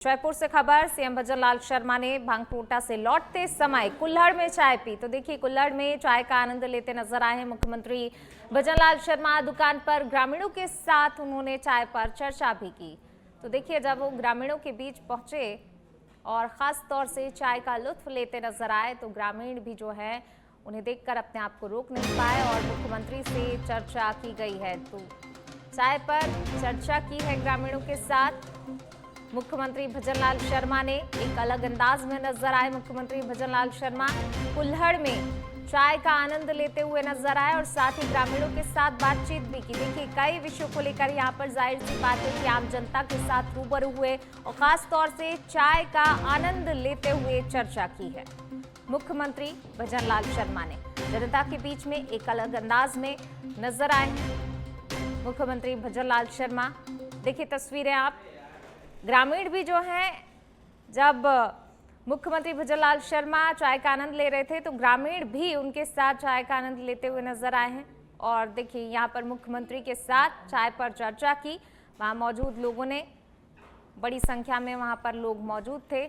जयपुर से खबर। सीएम भजनलाल शर्मा ने भांगटोटा से लौटते समय कुल्हड़ में चाय पी। तो देखिए, कुल्हड़ में चाय का आनंद लेते नजर आए हैं मुख्यमंत्री भजनलाल शर्मा। दुकान पर ग्रामीणों के साथ उन्होंने चाय पर चर्चा भी की। तो देखिए, जब वो ग्रामीणों के बीच पहुंचे और खास तौर से चाय का लुत्फ लेते नजर आए तो ग्रामीण भी जो है उन्हें देखकर अपने आप को रोक नहीं पाए और मुख्यमंत्री से चर्चा की गई है। तो चाय पर चर्चा की है ग्रामीणों के साथ। मुख्यमंत्री भजनलाल शर्मा ने एक अलग अंदाज में नजर आए। मुख्यमंत्री भजनलाल शर्मा कुल्हड़ में चाय का आनंद लेते हुए नजर आए और साथ ही ग्रामीणों के साथ बातचीत भी की। देखिए, कई विषयों को लेकर यहाँ पर जाहिर सी बात है कि आम जनता के साथ रूबरू हुए और खास तौर से चाय का आनंद लेते हुए चर्चा की है मुख्यमंत्री भजनलाल शर्मा ने। जनता के बीच में एक अलग अंदाज में नजर आए मुख्यमंत्री भजनलाल शर्मा। देखिए तस्वीरें आप। ग्रामीण भी जो हैं, जब मुख्यमंत्री भजनलाल शर्मा चाय का आनंद ले रहे थे तो ग्रामीण भी उनके साथ चाय का आनंद लेते हुए नजर आए हैं। और देखिए, यहाँ पर मुख्यमंत्री के साथ चाय पर चर्चा की। वहाँ मौजूद लोगों ने, बड़ी संख्या में वहाँ पर लोग मौजूद थे।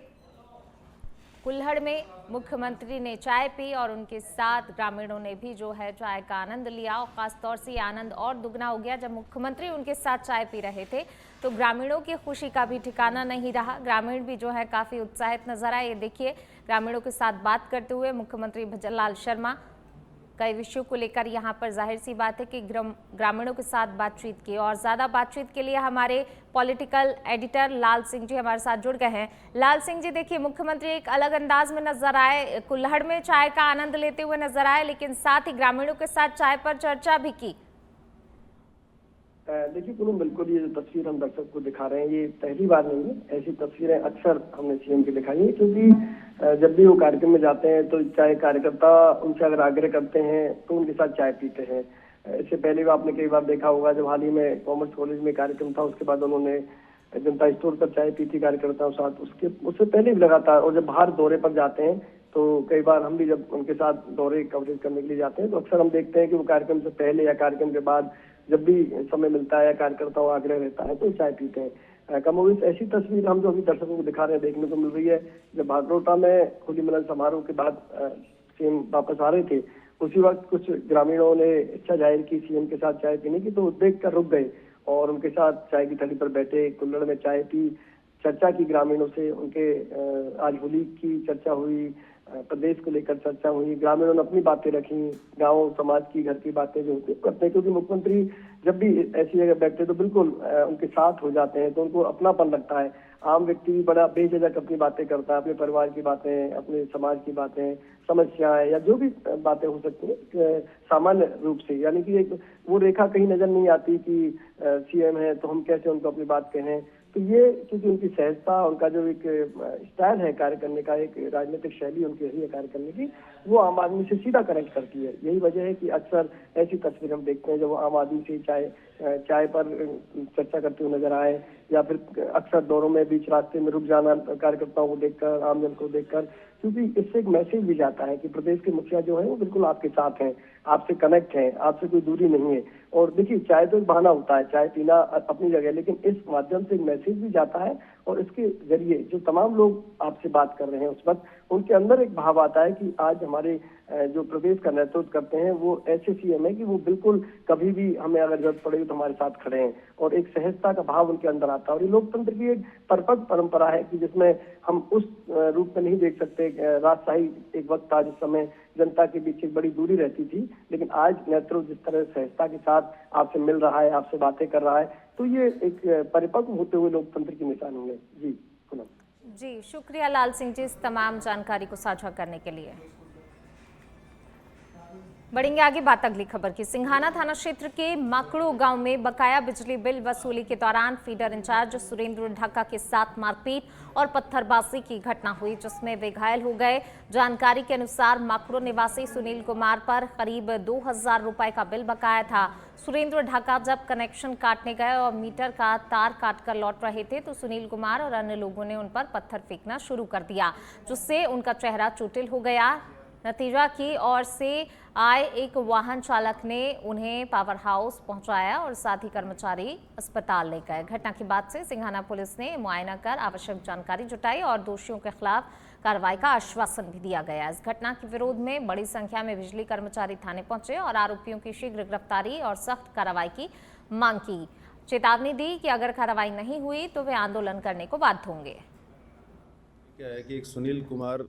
कुल्हड़ में मुख्यमंत्री ने चाय पी और उनके साथ ग्रामीणों ने भी जो है चाय का आनंद लिया। और खास तौर से आनंद और दुगना हो गया जब मुख्यमंत्री उनके साथ चाय पी रहे थे तो ग्रामीणों की खुशी का भी ठिकाना नहीं रहा। ग्रामीण भी जो है काफी उत्साहित नजर आए। ये देखिए, ग्रामीणों के साथ बात करते हुए मुख्यमंत्री भजनलाल शर्मा। कई विषयों को लेकर यहाँ पर जाहिर सी बात है कि ग्रामीणों के साथ बातचीत की। और ज्यादा बातचीत के लिए हमारे पॉलिटिकल एडिटर लाल सिंह जी हमारे साथ जुड़ गए हैं। लाल सिंह जी, देखिए, मुख्यमंत्री एक अलग अंदाज में नजर आए, कुल्हड़ में चाय का आनंद लेते हुए नजर आए, लेकिन साथ ही ग्रामीणों के साथ चाय पर चर्चा भी की। देखिए पूनम, बिल्कुल ये जो तस्वीर हम दर्शक को दिखा रहे हैं ये पहली बार नहीं है। ऐसी तस्वीरें अक्सर हमने सीएम की दिखाई है, क्योंकि जब भी वो कार्यक्रम में जाते हैं तो चाहे कार्यकर्ता उनसे अगर आग्रह करते हैं तो उनके साथ चाय पीते हैं। इससे पहले भी आपने कई बार देखा होगा, जब हाल ही में कॉमर्स कॉलेज में कार्यक्रम था उसके बाद उन्होंने जनता स्टोर पर चाय पी थी कार्यकर्ताओं के साथ। उससे पहले भी लगातार, और जब बाहर दौरे पर जाते हैं तो कई बार हम भी जब उनके साथ दौरे कवरेज करने के लिए जाते हैं तो अक्सर हम देखते हैं कि वो कार्यक्रम से पहले या कार्यक्रम के बाद जब भी समय मिलता है या कार्यकर्ताओं का आग्रह रहता है तो चाय पीते हैं। कमोबेश ऐसी तस्वीर हम जो अभी दर्शकों को दिखा रहे हैं देखने को मिल रही है। जब भागरोटा में होली मिलन समारोह के बाद सीएम वापस आ रहे थे, उसी वक्त कुछ ग्रामीणों ने इच्छा जाहिर की सीएम के साथ चाय पीने की, तो देख कर रुक गए और उनके साथ चाय की थैली पर बैठे, कुल्हड़ में चाय पी, चर्चा की ग्रामीणों से। उनके आज होली की चर्चा हुई, प्रदेश को लेकर चर्चा हुई, ग्रामीणों ने अपनी बातें रखी, गांव समाज की, घर की बातें जो होती करते हैं। क्योंकि मुख्यमंत्री जब भी ऐसी जगह बैठते तो बिल्कुल उनके साथ हो जाते हैं, तो उनको अपनापन लगता है। आम व्यक्ति भी बड़ा बेझिझक अपनी बातें करता है, अपने परिवार की बातें, अपने समाज की बातें, समस्याएं या जो भी बातें हो सकती है सामान्य रूप से। यानी कि एक वो रेखा कहीं नजर नहीं आती कि सीएम है तो हम कैसे उनको अपनी बात कहें। तो ये क्योंकि उनकी सहजता, उनका जो एक स्टाइल है कार्य करने का, एक राजनीतिक शैली उनकी रही है कार्य करने की, वो आम आदमी से सीधा कनेक्ट करती है। यही वजह है कि अक्सर ऐसी तस्वीर हम देखते हैं जब वो आम आदमी से चाय पर चर्चा करते हुए नजर आए, या फिर अक्सर दौरों में बीच रास्ते में रुक जाना कार्यकर्ताओं को देखकर, आमजन को देखकर, क्योंकि इससे एक मैसेज भी जाता है कि प्रदेश के मुखिया जो है वो बिल्कुल आपके साथ हैं, आपसे कनेक्ट हैं, आपसे कोई दूरी नहीं है। और देखिए, चाय तो एक बहाना होता है, चाय पीना अपनी जगह, लेकिन इस माध्यम से एक मैसेज भी जाता है और इसके जरिए जो तमाम लोग आपसे बात कर रहे हैं उस वक्त उनके अंदर एक भाव आता है कि आज हमारे जो प्रदेश का नेतृत्व करते हैं वो ऐसे सीएम है कि वो बिल्कुल कभी भी हमें अगर जरूरत पड़ेगी तो हमारे साथ खड़े हैं। और एक सहजता का भाव उनके अंदर आता है। और ये लोकतंत्र की एक परपक परंपरा है कि जिसमें हम उस रूप में नहीं देख सकते। राजशाही एक वक्त था जिस समय जनता के बीच एक बड़ी दूरी रहती थी, लेकिन आज नेतृत्व जिस तरह सहजता के साथ आपसे मिल रहा है, आपसे बातें कर रहा है, तो ये एक परिपक्व होते हुए लोकतंत्र की निशानी है। जी पूनम। जी, शुक्रिया लाल सिंह जी इस तमाम जानकारी को साझा करने के लिए। बढ़ेंगे आगे बात अगली खबर की। सिंघाना थाना क्षेत्र के माकड़ू गांव में बकाया बिजली बिल वसूली के दौरान फीडर इंचार्ज सुरेंद्र ढाका के साथ मारपीट और पत्थरबाजी की घटना हुई, जिसमें वे घायल हो गए। जानकारी के अनुसार माकड़ू निवासी सुनील कुमार पर करीब 2000 रुपए का बिल बकाया था। सुरेंद्र ढाका जब कनेक्शन काटने गए और मीटर का तार काटकर लौट रहे थे तो सुनील कुमार और अन्य लोगों ने उन पर पत्थर फेंकना शुरू कर दिया, जिससे उनका चेहरा चोटिल हो गया। नतीजा की ओर से आए एक वाहन चालक ने उन्हें पावर हाउस पहुंचाया और साथ ही कर्मचारी अस्पताल ले गए। घटना के बाद से सिंघाना पुलिस ने मुआयना कर आवश्यक जानकारी जुटाई और दोषियों के खिलाफ कार्रवाई का आश्वासन भी दिया गया। इस घटना के विरोध में बड़ी संख्या में बिजली कर्मचारी थाने पहुंचे और आरोपियों की शीघ्र गिरफ्तारी और सख्त कार्रवाई की मांग की। चेतावनी दी कि अगर कार्रवाई नहीं हुई तो वे आंदोलन करने को बाध्य होंगे। क्या है कि एक सुनील कुमार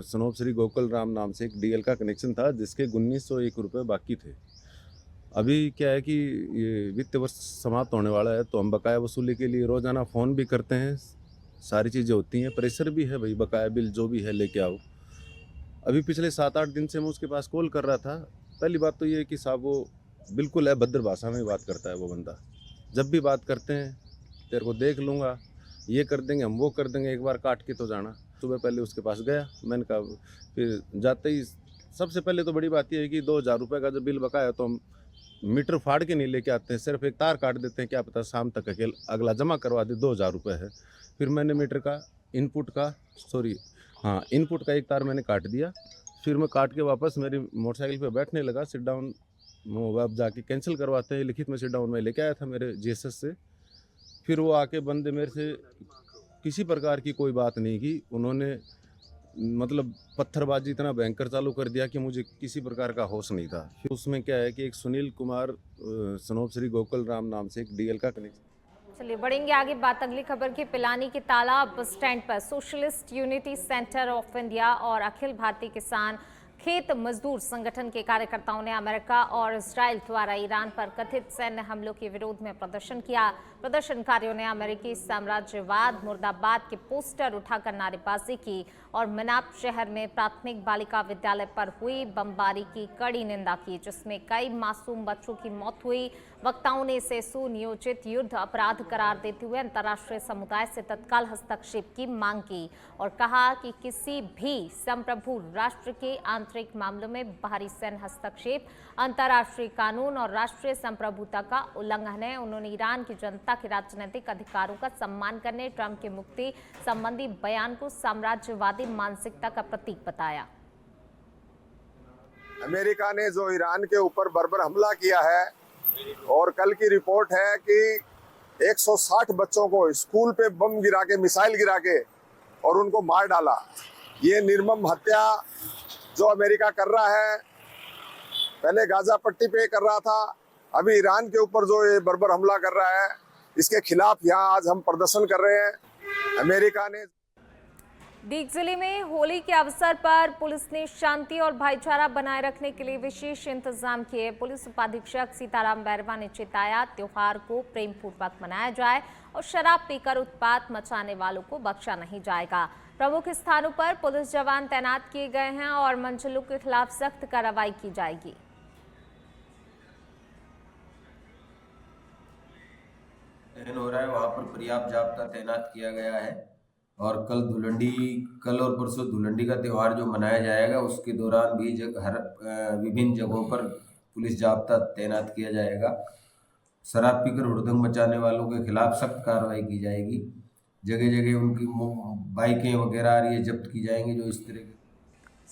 सनोप श्री गोकुल राम नाम से एक डीएल का कनेक्शन था जिसके 1901 रुपये बाकी थे। अभी क्या है कि ये वित्त वर्ष समाप्त होने वाला है तो हम बकाया वसूली के लिए रोज़ाना फ़ोन भी करते हैं, सारी चीज़ें होती हैं, प्रेशर भी है, भाई बकाया बिल जो भी है लेके आओ। अभी पिछले 7-8 दिन से मैं उसके पास कॉल कर रहा था। पहली बात तो ये है कि साहब वो बिल्कुल अभद्र भाषा में बात करता है। वो बंदा जब भी बात करते हैं तेरे को देख लूँगा, ये कर देंगे, हम वो कर देंगे, एक बार काट के तो जाना। सुबह पहले उसके पास गया, मैंने कहा, फिर जाते ही सबसे पहले तो बड़ी बात यह है कि 2000 रुपये का जब बिल बकाया तो हम मीटर फाड़ के नहीं लेके आते हैं, सिर्फ एक तार काट देते हैं, क्या पता शाम तक अगला जमा करवा दे। 2000 रुपये है। फिर मैंने मीटर का इनपुट का एक तार मैंने काट दिया। फिर मैं काट के वापस मेरी मोटरसाइकिल पे बैठने लगा। सिट डाउन अब जाके कैंसिल करवाते हैं, लिखित में सिट डाउन में लेके आया था मेरे जीएसएस से। फिर वो आके बंदे मेरे से किसी प्रकार की कोई बात नहीं की। उन्होंने मतलब पत्थरबाजी इतना भयंकर चालू कर दिया कि मुझे किसी प्रकार का होश नहीं था। फिर उसमें क्या है कि एक सुनील कुमार सनोप श्री गोकुल राम नाम से एक डीएल का कनेक्शन। चलिए बढ़ेंगे आगे बात अगली खबर की। पिलानी के तालाब बस स्टैंड पर socialist unity centre of India और अखिल भारतीय किसान खेत मजदूर संगठन के कार्यकर्ताओं ने अमेरिका और इजराइल द्वारा ईरान पर कथित सैन्य हमलों के विरोध में प्रदर्शन किया। प्रदर्शनकारियों ने अमेरिकी साम्राज्यवाद मुर्दाबाद के पोस्टर उठाकर नारेबाजी की और मनाप शहर में प्राथमिक बालिका विद्यालय पर हुई बमबारी की कड़ी निंदा की, जिसमें कई मासूम बच्चों की मौत हुई। वक्ताओं ने इसे सुनियोजित युद्ध अपराध करार देते हुए अंतर्राष्ट्रीय समुदाय से तत्काल हस्तक्षेप की मांग की और कहा कि किसी भी संप्रभु राष्ट्र के आंतरिक मामलों में बाहरी सैन्य हस्तक्षेप अंतर्राष्ट्रीय कानून और राष्ट्रीय संप्रभुता का उल्लंघन है। उन्होंने ईरान की जनता के राजनीतिक अधिकारों का सम्मान करने ट्रंप की मुक्ति संबंधी बयान को साम्राज्यवादी मानसिकता का प्रतीक बताया। अमेरिका ने जो ईरान के ऊपर बर्बर हमला किया है और कल की रिपोर्ट है कि 160 बच्चों को स्कूल पे बम गिरा के, मिसाइल गिरा के और उनको मार डाला। ये निर्मम हत्या जो अमेरिका कर रहा है, पहले गाजा पट्टी पे कर रहा था, अभी ईरान के ऊपर जो ये बर्बर हमला कर रहा है, इसके खिलाफ यहाँ आज हम प्रदर्शन कर रहे हैं। अमेरिका ने दीग जिले में होली के अवसर पर पुलिस ने शांति और भाईचारा बनाए रखने के लिए विशेष इंतजाम किए। पुलिस उपाधीक्षक सीताराम बैरवा ने चेताया, त्योहार को प्रेम पूर्वक मनाया जाए और शराब पीकर उत्पात मचाने वालों को बख्शा नहीं जाएगा। प्रमुख स्थानों पर पुलिस जवान तैनात किए गए हैं और मंचलों के खिलाफ सख्त कार्रवाई की जाएगी। हो रहा है वहाँ पर पर्याप्त जाब्ता तैनात किया गया है और कल और परसों धुलंडी का त्यौहार जो मनाया जाएगा उसके दौरान भी विभिन्न जगहों पर पुलिस जाब्ता तैनात किया जाएगा। शराब पीकर हुड़दंग मचाने वालों के खिलाफ सख्त कार्रवाई की जाएगी। जगह जगह उनकी बाइकें वगैरह आ रही है जब्त की जाएंगी जो इस तरह के।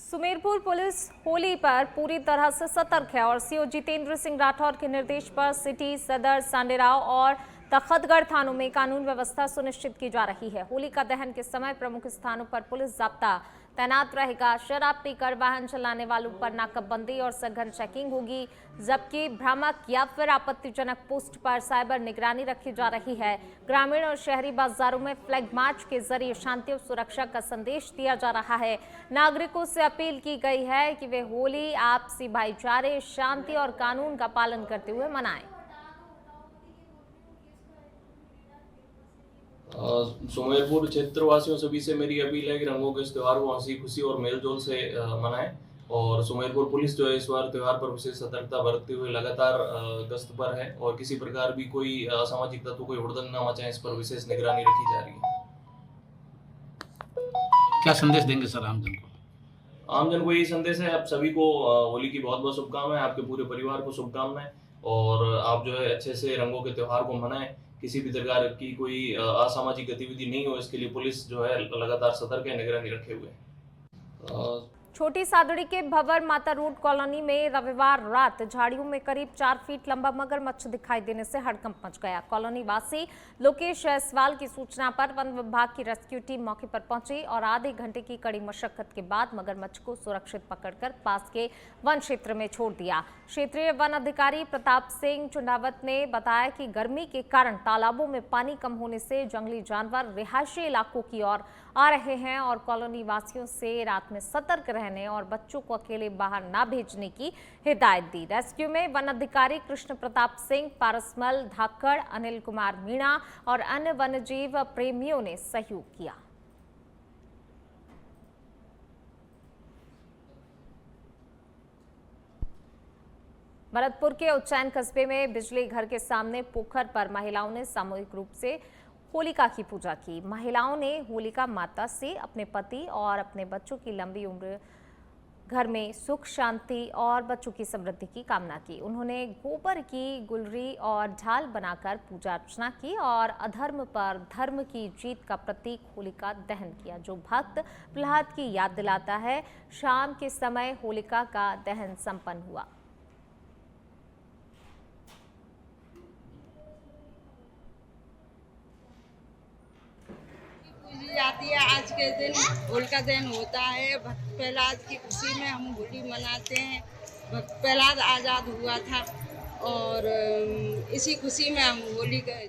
सुमेरपुर पुलिस होली पर पूरी तरह से सतर्क है और सीओ जितेंद्र सिंह राठौर के निर्देश पर सिटी, सदर, सांडेराव और तखतगढ़ थानों में कानून व्यवस्था सुनिश्चित की जा रही है। होली का दहन के समय प्रमुख स्थानों पर पुलिस जाब्ता तैनात रहेगा। शराब पीकर वाहन चलाने वालों पर नाकाबंदी और सघन चेकिंग होगी, जबकि भ्रामक या फिर आपत्तिजनक पोस्ट पर साइबर निगरानी रखी जा रही है। ग्रामीण और शहरी बाजारों में फ्लैग मार्च के जरिए शांति और सुरक्षा का संदेश दिया जा रहा है। नागरिकों से अपील की गई है कि वे होली आपसी भाईचारे, शांति और कानून का पालन करते हुए मनाएं। सुमेरपुर क्षेत्रवासियों सभी से मेरी अपील है कि रंगों के इस त्यौहार को हंसी खुशी और मेलजोल से मनाएं और सुमेरपुर पुलिस जो है इस बार त्यौहार पर विशेष सतर्कता बरतते हुए लगातार गश्त पर है और किसी प्रकार भी कोई असामाजिक तत्व कोई हुड़दंग न मचाए, इस पर विशेष निगरानी रखी जा रही है। क्या संदेश देंगे सर आमजन को? आमजन को यही संदेश है, आप सभी को होली की बहुत बहुत शुभकामनाएं, आपके पूरे परिवार को शुभकामनाएं और आप जो है अच्छे से रंगों के त्यौहार को मनाएं। किसी भी प्रकार की कोई असामाजिक गतिविधि नहीं हो, इसके लिए पुलिस जो है लगातार सतर्क है, निगरानी रखे हुए है। छोटी सादड़ी के भंवर माता रोड कॉलोनी में रविवार रात झाड़ियों में करीब 4 फीट लंबा मगरमच्छ दिखाई देने से हड़कंप मच गया। कॉलोनी वासी लोकेश जायसवाल की सूचना पर वन विभाग की रेस्क्यू टीम मौके पर पहुंची और आधे घंटे की कड़ी मशक्कत के बाद मगरमच्छ को सुरक्षित पकड़कर पास के वन क्षेत्र में छोड़ दिया। क्षेत्रीय वन अधिकारी प्रताप सिंह चुंडावत ने बताया कि गर्मी के कारण तालाबों में पानी कम होने से जंगली जानवर रिहायशी इलाकों की ओर आ रहे हैं और कॉलोनी वासियों से रात में सतर्क रहने और बच्चों को अकेले बाहर ना भेजने की हिदायत दी। रेस्क्यू में वन अधिकारी कृष्ण प्रताप सिंह, पारसमल धाकड़, अनिल कुमार मीणा और अन्य वन्यजीव प्रेमियों ने सहयोग किया। भरतपुर के उज्जैन कस्बे में बिजली घर के सामने पोखर पर महिलाओं ने सामूहिक रूप से होलिका की पूजा की। महिलाओं ने होलिका माता से अपने पति और अपने बच्चों की लंबी उम्र, घर में सुख शांति और बच्चों की समृद्धि की कामना की। उन्होंने गोबर की गुलरी और ढाल बनाकर पूजा अर्चना की और अधर्म पर धर्म की जीत का प्रतीक होलिका दहन किया, जो भक्त प्रहलाद की याद दिलाता है। शाम के समय होलिका का दहन संपन्न हुआ। जाती है। आज के दिन होलिका दहन होता है। भक्त प्रहलाद की खुशी में हम होली मनाते हैं। भक्त प्रहलाद आज़ाद हुआ था और इसी खुशी में हम होली का।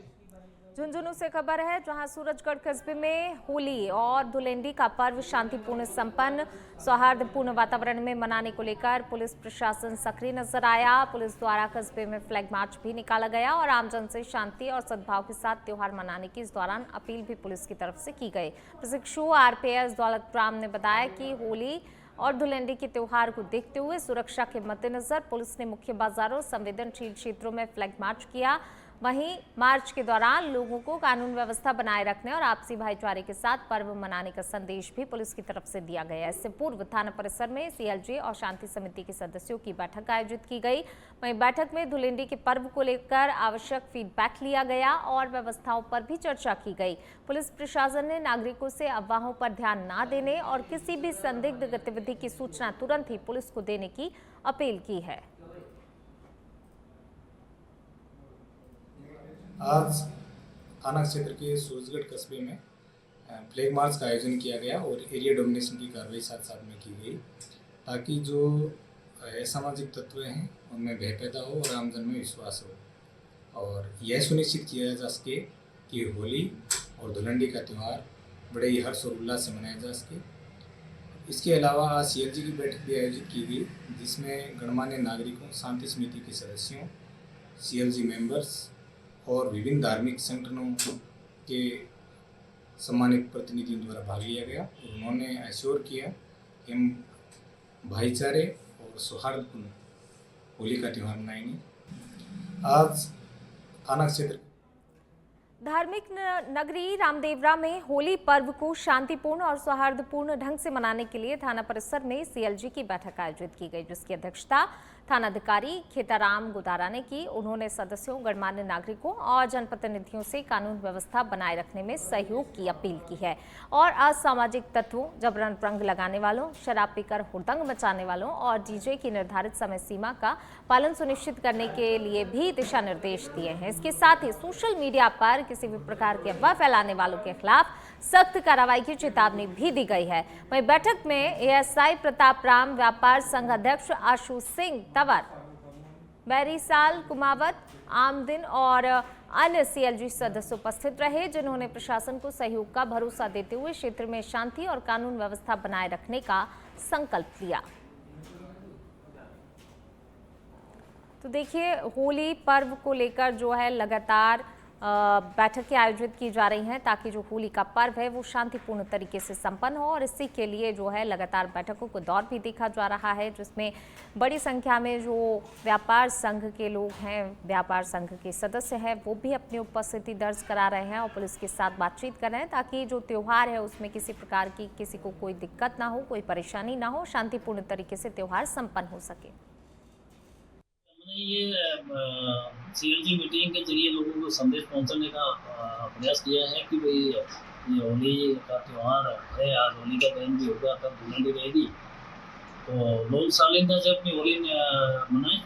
झुंझुनू से खबर है, जहां सूरजगढ़ कस्बे में होली और धुलेंडी का पर्व शांतिपूर्ण संपन्न सौहार्दपूर्ण वातावरण में मनाने को लेकर पुलिस प्रशासन सक्रिय नजर आया। पुलिस द्वारा कस्बे में फ्लैग मार्च भी निकाला गया और आमजन से शांति और सद्भाव के साथ त्योहार मनाने की इस दौरान अपील भी पुलिस की तरफ से की गई। प्रशिक्षु आरपीएस दौलत राम ने बताया कि होली और धुलेंडी के त्योहार को देखते हुए सुरक्षा के मद्देनजर पुलिस ने मुख्य बाजारों, संवेदनशील क्षेत्रों में फ्लैग मार्च किया। वहीं मार्च के दौरान लोगों को कानून व्यवस्था बनाए रखने और आपसी भाईचारे के साथ पर्व मनाने का संदेश भी पुलिस की तरफ से दिया गया। इससे पूर्व थाना परिसर में सीएलजी और शांति समिति के सदस्यों की बैठक आयोजित की गई। वहीं बैठक में धुलेंडी के पर्व को लेकर आवश्यक फीडबैक लिया गया और व्यवस्थाओं पर भी चर्चा की गई। पुलिस प्रशासन ने नागरिकों से अफवाहों पर ध्यान न देने और किसी भी संदिग्ध गतिविधि की सूचना तुरंत ही पुलिस को देने की अपील की है। आज थाना क्षेत्र के सूरजगढ़ कस्बे में फ्लैग मार्च का आयोजन किया गया और एरिया डोमिनेशन की कार्रवाई साथ साथ में की गई, ताकि जो असामाजिक तत्व हैं उनमें भय पैदा हो और आमजन में विश्वास हो और यह सुनिश्चित किया जा सके कि होली और धुलेंडी का त्यौहार बड़े ही हर्ष और उल्लास से मनाया जा सके। इसके अलावा आज सीएलजी की बैठक भी आयोजित की गई, जिसमें गणमान्य नागरिकों, शांति समिति के सदस्यों, सीएलजी मेंबर्स और विभिन्न धार्मिक संगठनों के सम्मानित प्रतिनिधियों द्वारा भाग लिया गया और उन्होंने एश्योर किया कि हम भाईचारे और सौहार्दपूर्ण होली का त्यौहार मनाएंगे। आज थाना क्षेत्र धार्मिक नगरी रामदेवरा में होली पर्व को शांतिपूर्ण और सौहार्दपूर्ण ढंग से मनाने के लिए थाना परिसर में सीएलजी की बैठक आयोजित की गई, जिसकी अध्यक्षता थानाधिकारी खेताराम गुदारा ने की। उन्होंने सदस्यों, गणमान्य नागरिकों और जनप्रतिनिधियों से कानून व्यवस्था बनाए रखने में सहयोग की अपील की है और असामाजिक तत्वों, जबरन रंग लगाने वालों, शराब पीकर हुड़दंग मचाने वालों और डीजे की निर्धारित समय सीमा का पालन सुनिश्चित करने के लिए भी दिशा निर्देश दिए हैं। इसके साथ ही सोशल मीडिया पर किसी भी प्रकार की अफवाह फैलाने वालों के खिलाफ सख्त कार्रवाई की चेतावनी भी दी गई है। वहीं बैठक में एएसआई प्रताप राम, व्यापार संघ अध्यक्ष आशु सिंह तंवर, बैरीसाल कुमावत, आमदिन और अन्य सीएलजी सदस्य उपस्थित रहे, जिन्होंने प्रशासन को सहयोग का भरोसा देते हुए क्षेत्र में शांति और कानून व्यवस्था बनाए रखने का संकल्प लिया। तो देखिए, होली पर्व को लेकर जो है लगातार बैठकें आयोजित की जा रही हैं, ताकि जो होली का पर्व है वो शांतिपूर्ण तरीके से संपन्न हो और इसी के लिए जो है लगातार बैठकों को दौर भी देखा जा रहा है, जिसमें बड़ी संख्या में जो व्यापार संघ के लोग हैं, व्यापार संघ के सदस्य हैं, वो भी अपनी उपस्थिति दर्ज करा रहे हैं और पुलिस के साथ बातचीत कर रहे हैं, ताकि जो त्यौहार है उसमें किसी प्रकार की किसी को कोई दिक्कत ना हो, कोई परेशानी ना हो, शांतिपूर्ण तरीके से त्यौहार संपन्न हो सके। ये सीएलजी मीटिंग के जरिए लोगों को संदेश पहुंचाने का प्रयास किया है कि भाई ये होली का त्यौहार है, आज होली का दहन भी होगा, कल धुलेंडी रहेगी तो लोग शालीनता से अपनी होली मनाएं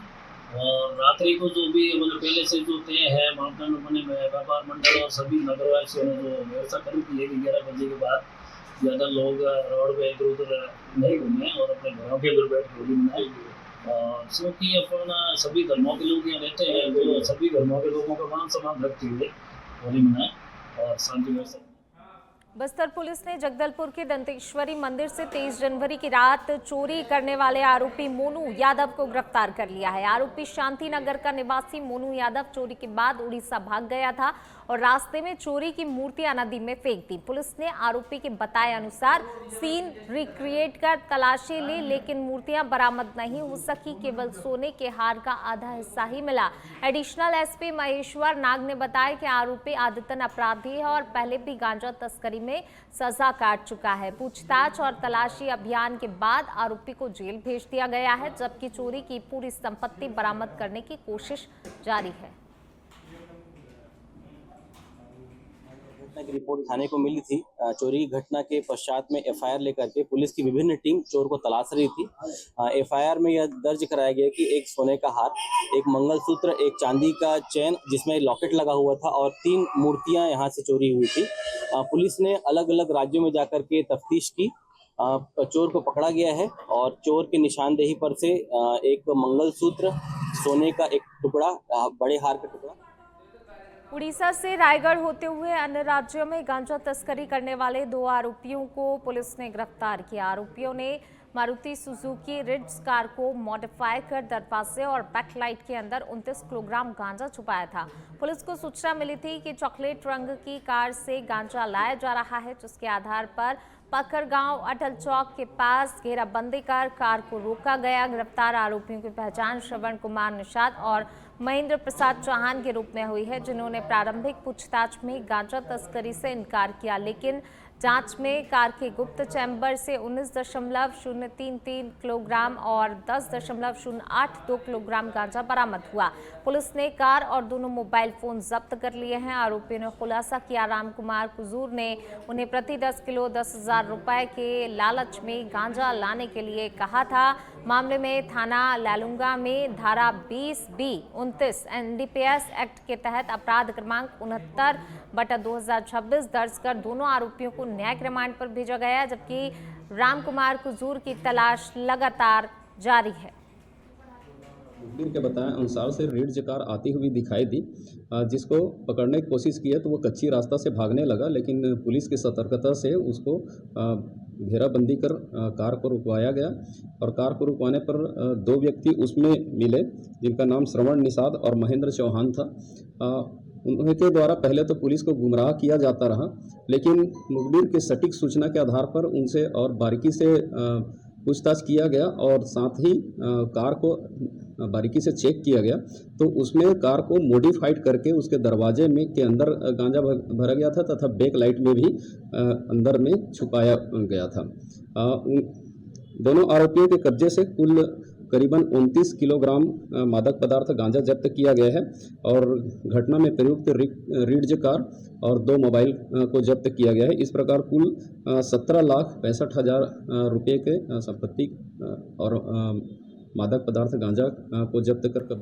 और रात्रि को जो भी मतलब पहले से जो तय है मापदंड बने हुए व्यापार मंडल और सभी नगरवासियों ने जो व्यवस्था करी थी 11 बजे के बाद ज़्यादा लोग रोड पे इधर उधर नहीं घूमें और अपने घरों के अंदर बैठ के होली मनाएं। और क्योंकि अपन सभी धर्मों के लोग यहाँ रहते हैं तो सभी धर्मों के लोगों का मान सम्मान रखते हुए होली मनाएं और शांति व्यवस्था। बस्तर पुलिस ने जगदलपुर के दंतेश्वरी मंदिर से 23 जनवरी की रात चोरी करने वाले आरोपी मोनू यादव को गिरफ्तार कर लिया है। आरोपी शांति नगर का निवासी मोनू यादव चोरी के बाद उड़ीसा भाग गया था और रास्ते में चोरी की मूर्तियां नदी में फेंक दी। पुलिस ने आरोपी के बताए अनुसार सीन रिक्रिएट कर तलाशी ली, लेकिन मूर्तियां बरामद नहीं हो सकी, केवल सोने के हार का आधा हिस्सा ही मिला। एडिशनल एसपी महेश्वर नाग ने बताया कि आरोपी आदतन अपराधी है और पहले भी गांजा तस्करी में सजा काट चुका है। पूछताछ और तलाशी अभियान के बाद आरोपी को जेल भेज दिया गया है, जबकि चोरी की पूरी संपत्ति बरामद करने की कोशिश जारी है। घटना की रिपोर्ट थाने को मिली थी। चोरी की घटना के पश्चात में एफआईआर लेकर के पुलिस की विभिन्न टीम चोर को तलाश रही थी। एफआईआर में यह दर्ज कराया गया कि एक सोने का हार, एक मंगलसूत्र, एक चांदी का चेन जिसमें लॉकेट लगा हुआ था और 3 मूर्तियां यहां से चोरी हुई थी। पुलिस ने अलग अलग राज्यों में जाकर के तफ्तीश की। चोर को पकड़ा गया है और चोर की निशानदेही पर से एक मंगलसूत्र, सोने का एक टुकड़ा, बड़े हार का टुकड़ा। उड़ीसा से रायगढ़ होते हुए अन्य राज्यों में गांजा तस्करी करने वाले 2 आरोपियों को पुलिस ने गिरफ्तार किया। आरोपियों ने मारुति सुजुकी रिड्ज कार को मॉडिफाई कर दरवाजे और बैकलाइट के अंदर 29 किलोग्राम गांजा छुपाया था। पुलिस को सूचना मिली थी कि चॉकलेट रंग की कार से गांजा लाया जा रहा है, जिसके आधार पर पकड़गांव अटल चौक के पास घेराबंदी कर कार को रोका गया। गिरफ्तार आरोपियों की पहचान श्रवण कुमार निषाद और महेंद्र प्रसाद चौहान के रूप में हुई है, जिन्होंने प्रारंभिक पूछताछ में गांजा तस्करी से इनकार किया, लेकिन जांच में कार के गुप्त चैम्बर से 19.033 किलोग्राम और 10.082 किलोग्राम गांजा बरामद हुआ। पुलिस ने कार और दोनों मोबाइल फोन जब्त कर लिए हैं। आरोपियों ने खुलासा किया राम कुमार कुजूर ने उन्हें प्रति 10 किलो 10,000 रुपए के लालच में गांजा लाने के लिए कहा था। मामले में थाना लालुंगा में धारा 20B-29 एनडीपीएस एक्ट के तहत अपराध क्रमांक 69/2026 दर्ज कर दोनों आरोपियों को न्यायिक रिमांड पर भेजा गया, जबकि राम कुमार कुजूर की तलाश लगातार जारी है। मुखबिर के बताए अनुसार से रीड कार आती हुई दिखाई दी, जिसको पकड़ने की कोशिश की है तो वो कच्ची रास्ता से भागने लगा, लेकिन पुलिस की सतर्कता से उसको घेराबंदी कर कार को रुकवाया गया और कार को रुकवाने पर 2 व्यक्ति उसमें मिले, जिनका नाम श्रवण निषाद और महेंद्र चौहान था। उनके द्वारा पहले तो पुलिस को गुमराह किया जाता रहा, लेकिन मुखबिर के सटीक सूचना के आधार पर उनसे और बारीकी से पूछताछ किया गया और साथ ही कार को बारीकी से चेक किया गया तो उसमें कार को मॉडिफाइड करके उसके दरवाजे में के अंदर गांजा भरा गया था तथा बैक लाइट में भी अंदर में छुपाया गया था। दोनों आरोपियों के कब्जे से कुल करीबन 29 किलोग्राम मादक पदार्थ गांजा जब्त किया गया है और घटना में प्रयुक्त रीड्ज कार और 2 मोबाइल को जब्त किया गया है। इस प्रकार कुल 17,65,000 रुपये के संपत्ति और मादक पदार्थ गांजा को जब्त कर कब्जा